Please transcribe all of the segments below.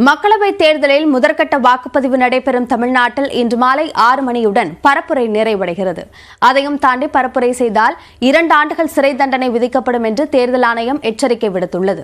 மக்களவைத் தேர்தலில் முதற்கட்ட வாக்குப்பதிவு நடைபெறும் தமிழ்நாட்டில் இன்று மாலை 6 மணியுடன் பரப்புரை நிறைவடைகிறது. அதையும் தாண்டி பரப்புரை செய்தால் 2 ஆண்டுகள் சிறை தண்டனை விதிக்கப்படும் என்று தேர்தல் ஆணையம் எச்சரிக்கை விடுத்துள்ளது.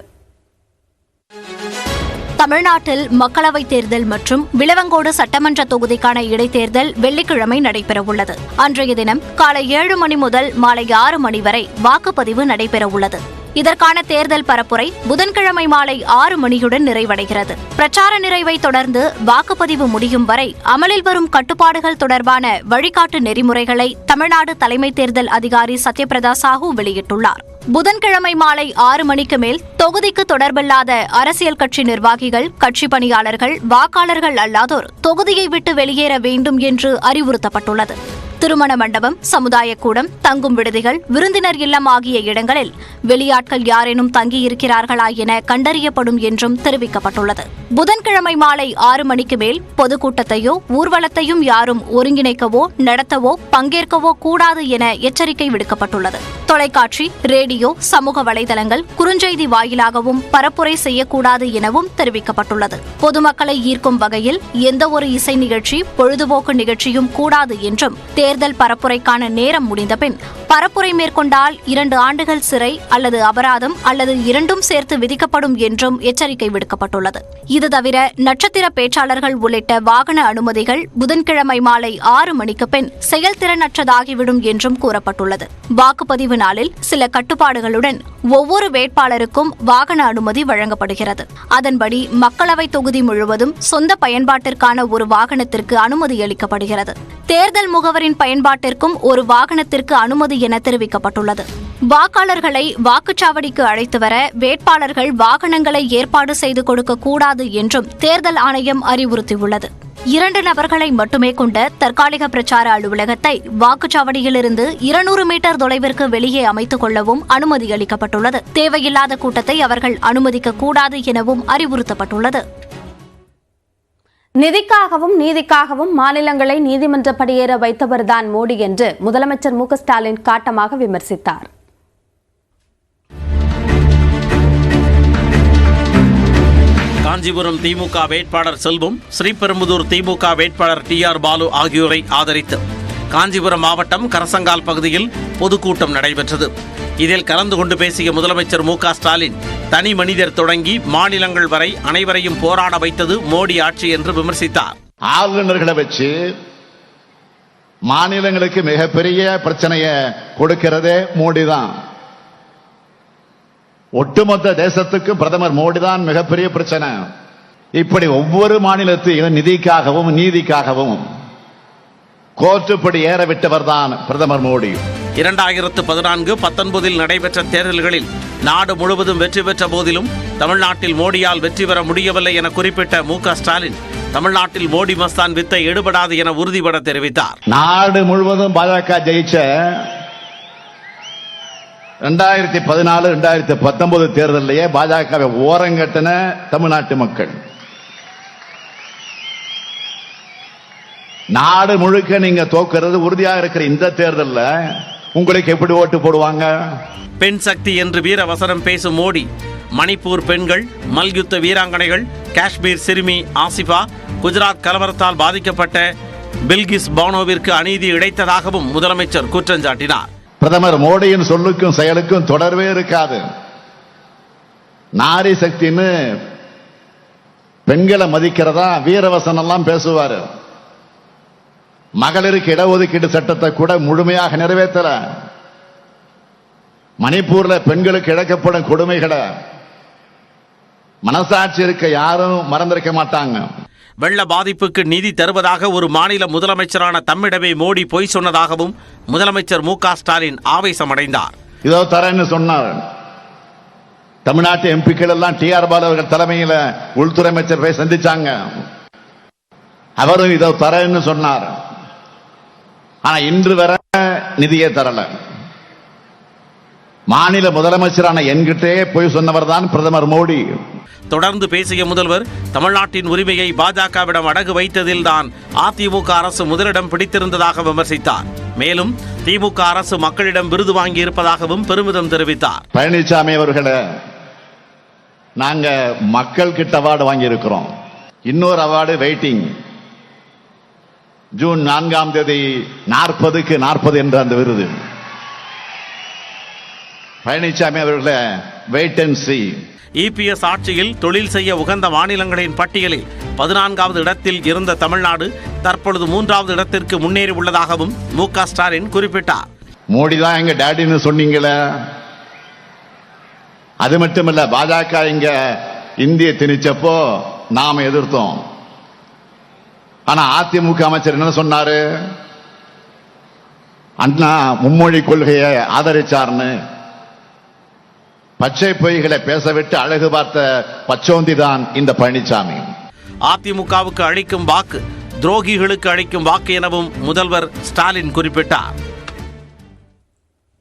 தமிழ்நாட்டில் மக்களவைத் தேர்தல் மற்றும் விளவங்கோடு சட்டமன்ற தொகுதிக்கான இடைத்தேர்தல் வெள்ளிக்கிழமை நடைபெறவுள்ளது. அன்றைய தினம் காலை 7 மணி முதல் மாலை 6 மணி வரை வாக்குப்பதிவு நடைபெறவுள்ளது. இதற்கான தேர்தல் பரப்புரை புதன்கிழமை மாலை 6 மணியுடன் நிறைவடைகிறது. பிரச்சார நிறைவை தொடர்ந்து வாக்குப்பதிவு முடியும் வரை அமலில் வரும் கட்டுப்பாடுகள் தொடர்பான வழிகாட்டு நெறிமுறைகளை தமிழ்நாடு தலைமை தேர்தல் அதிகாரி சத்யபிரதா சாஹூ வெளியிட்டுள்ளார். புதன்கிழமை மாலை 6 மணிக்கு மேல் தொகுதிக்கு தொடர்பில்லாத அரசியல் கட்சி நிர்வாகிகள், கட்சி பணியாளர்கள், வாக்காளர்கள் அல்லாதோர் தொகுதியை விட்டு வெளியேற வேண்டும் என்று அறிவுறுத்தப்பட்டுள்ளது. திருமண மண்டபம், சமுதாய கூடம், தங்கும் விடுதிகள், விருந்தினர் இல்லம் ஆகிய இடங்களில் வெளியாட்கள் யாரேனும் தங்கியிருக்கிறார்களா என கண்டறியப்படும் என்றும் தெரிவிக்கப்பட்டுள்ளது. புதன்கிழமை மாலை 6 மணிக்கு மேல் பொதுக்கூட்டத்தையோ ஊர்வலத்தையும் யாரும் ஒருங்கிணைக்கவோ நடத்தவோ பங்கேற்கவோ கூடாது என எச்சரிக்கை விடுக்கப்பட்டுள்ளது. தொலைக்காட்சி, ரேடியோ, சமூக வலைதளங்கள், குறுஞ்செய்தி வாயிலாகவும் பரப்புரை செய்யக்கூடாது எனவும் தெரிவிக்கப்பட்டுள்ளது. பொதுமக்களை ஈர்க்கும் வகையில் எந்தவொரு இசை நிகழ்ச்சி, பொழுதுபோக்கு நிகழ்ச்சியும் கூடாது என்றும் தேர்தல் பரப்புரைக்கான நேரம் முடிந்தபின் பரப்புரை மேற்கொண்டால் 2 ஆண்டுகள் சிறை அல்லது அபராதம் அல்லது இரண்டும் சேர்த்து விதிக்கப்படும் என்றும் எச்சரிக்கை விடுக்கப்பட்டுள்ளது. இது தவிர நட்சத்திர பேச்சாளர்கள் உள்ளிட்ட வாகன அனுமதிகள் புதன்கிழமை மாலை 6 மணிக்கு பின் செயல்திறனற்றதாகிவிடும் என்றும் கூறப்பட்டுள்ளது. வாக்குப்பதிவு நாளில் சில கட்டுப்பாடுகளுடன் ஒவ்வொரு வேட்பாளருக்கும் வாகன அனுமதி வழங்கப்படுகிறது. அதன்படி மக்களவை தொகுதி முழுவதும் சொந்த பயன்பாட்டிற்கான ஒரு வாகனத்திற்கு அனுமதி அளிக்கப்படுகிறது. தேர்தல் முகவரின் பயன்பாட்டிற்கும் ஒரு வாகனத்திற்கு அனுமதி என தெரிவிக்கப்பட்டுள்ளது. வாக்காளர்களை வாக்குச்சாவடிக்கு அழைத்து வர வேட்பாளர்கள் வாகனங்களை ஏற்பாடு செய்து கொடுக்கக்கூடாது என்றும் தேர்தல் ஆணையம் அறிவுறுத்தியுள்ளது. 2 நபர்களை மட்டுமே கொண்ட தற்காலிக பிரச்சார அலுவலகத்தை வாக்குச்சாவடியிலிருந்து 200 மீட்டர் தொலைவிற்கு வெளியே அமைத்துக் கொள்ளவும் அனுமதி அளிக்கப்பட்டுள்ளது. தேவையில்லாத கூட்டத்தை அவர்கள் அனுமதிக்க கூடாது எனவும் அறிவுறுத்தப்பட்டுள்ளது. நிதிக்காகவும் நீதிக்காகவும் மாநிலங்களை நீதிமன்ற படியேற வைத்தவர்தான் மோடி என்று முதலமைச்சர் மு க ஸ்டாலின் காட்டமாக விமர்சித்தார். காஞ்சிபுரம் திமுக வேட்பாளர் செல்வம், ஸ்ரீபெரும்புதூர் திமுக வேட்பாளர் TR பாலு ஆகியோரை ஆதரித்து காஞ்சிபுரம் மாவட்டம் கரசங்கால் பகுதியில் பொதுக்கூட்டம் நடைபெற்றது. இதில் கலந்து கொண்டு பேசிய முதலமைச்சர் மு க ஸ்டாலின், தனி மனிதர் தொடங்கி மாநிலங்கள் வரை அனைவரையும் போராட வைத்தது மோடி ஆட்சி என்று விமர்சித்தார். ஆளுநர்களை வச்சு மாநிலங்களுக்கு மிகப்பெரிய பிரச்சனையை கொடுக்கிறதே மோடி தான். ஒட்டுமொத்த தேசத்துக்கு பிரதமர் மோடி தான் மிகப்பெரிய பிரச்சனை. இப்படி ஒவ்வொரு மாநிலத்தையும் நிதிக்காகவும் நீதிக்காகவும் கோர்ட்டுப்படி ஏற விட்டவர் தான் பிரதமர் மோடி. 2014-19 நடைபெற்ற தேர்தல்களில் நாடு முழுவதும் வெற்றி பெற்ற போதிலும் தமிழ்நாட்டில் மோடியால் வெற்றி பெற முடியவில்லை என குறிப்பிட்ட மு க ஸ்டாலின், தமிழ்நாட்டில் மோடி மஸ்தான் வித்தை எடுபடாது என உறுதிபட தெரிவித்தார். நாடு முழுவதும் பாஜக ஜெயிச்ச 2014-2019 தேர்தலிலேயே பாஜகவை ஓரங்கட்டின தமிழ்நாட்டு மக்கள். நாடு முழுக்க நீங்க தோக்கிறது உறுதியாக இருக்கிற இந்த தேர்தலில் உங்களுக்கு எப்படி ஓட்டு போடுவாங்க? பெண் சக்தி என்று வீர வசனம் பேசும் மோடி, மணிப்பூர் பெண்கள், மல்யுத்த வீராங்கனைகள், காஷ்மீர் சிறுமி ஆசிஃபா, குஜராத் கலவரத்தால் பாதிக்கப்பட்ட பில்கிஸ் பானோவிற்கு அநீதி இழைத்ததாகவும் முதலமைச்சர் குற்றம் சாட்டினார். பிரதமர் மோடியின் சொல்லுக்கும் செயலுக்கும் தொடர்பே இருக்காது. நாரி சக்தின்னு பெண்களை மதிக்கிறதா வீரவசனம் எல்லாம் பேசுவாரு. மகளிருக்கு இடஒதுக்கீடு சட்டத்தை கூட முழுமையாக நிறைவேற்றல. மணிப்பூர்ல பெண்களுக்கு இழைக்கப்படும் கொடுமைகளை மனசாட்சி இருக்க யாரும் மறந்திருக்க மாட்டாங்க. வெள்ள பாதிப்புக்கு நிதி தருவதாக ஒரு மாநில முதலமைச்சரான தம்மிடமே மோடி பொய் சொன்னதாகவும் முதலமைச்சர் மு க ஸ்டாலின் ஆவேசமடைந்தார். இதோ தரேன்னு சொன்னார். தமிழ்நாட்டு எம்பிக்கள் எல்லாம் TR பாலு அவர்கள் தலைமையில் உள்துறை அமைச்சர் போய் சந்திச்சாங்க. அவரும் இதோ தரேன்னு சொன்னார். ஆனா இன்று வரை நிதியே தரல. மாநில முதலமைச்சரான என்கிட்டே போய் சொன்னவர் தான் பிரதமர் மோடி. தொடர்ந்து பேசிய முதல்வர், தமிழ்நாட்டின் உரிமையை பாஜகவிடம் அடகு வைத்ததில் தான் அதிமுக அரசு முதலிடம் பிடித்திருந்ததாக விமர்சித்தார். மேலும் திமுக அரசு மக்களிடம் விருது வாங்கி இருப்பதாகவும் பெருமிதம் தெரிவித்தார். பழனிசாமி அவர்களே, நாங்க மக்கள் கிட்ட அவார்டு வாங்கி இருக்கிறோம். இன்னொரு அவார்டு வெயிட்டிங். ஜூன் 4ஆம் தேதி 40க்கு 40 என்ற அந்த விருது. பழனிசாமி அவர்களை வெயிட் அண்ட் சீ. இபிஎஸ் ஆட்சியில் தொழில் செய்ய உகந்த மாநிலங்களின் பட்டியலில் 14வது இடத்தில் இருந்த தமிழ்நாடு தற்பொழுது 3வது இடத்திற்கு முன்னேறி உள்ளதாகவும் மு.க. ஸ்டாலின் குறிப்பிட்டார். மோடி தான் எங்க டாடின்னு சொன்னீங்களே, அது மட்டுமல்ல, பாஜக இங்க இந்திய திணிச்சப்போ நாம எதிர்த்தோம். ஆனா அதிமுக அமைச்சர் என்ன சொன்னாரு? அண்ணா மும்மொழி கொள்கையை ஆதரிச்சார்னு. பச்சை பொய்களை பேசவிட்டு அழகு பார்த்த பச்சோந்தி தான் இந்த பழனிசாமி. அதிமுகவுக்கு அளிக்கும் வாக்கு துரோகிகளுக்கு அளிக்கும் வாக்கு எனவும் முதல்வர் ஸ்டாலின் குறிப்பிட்டார்.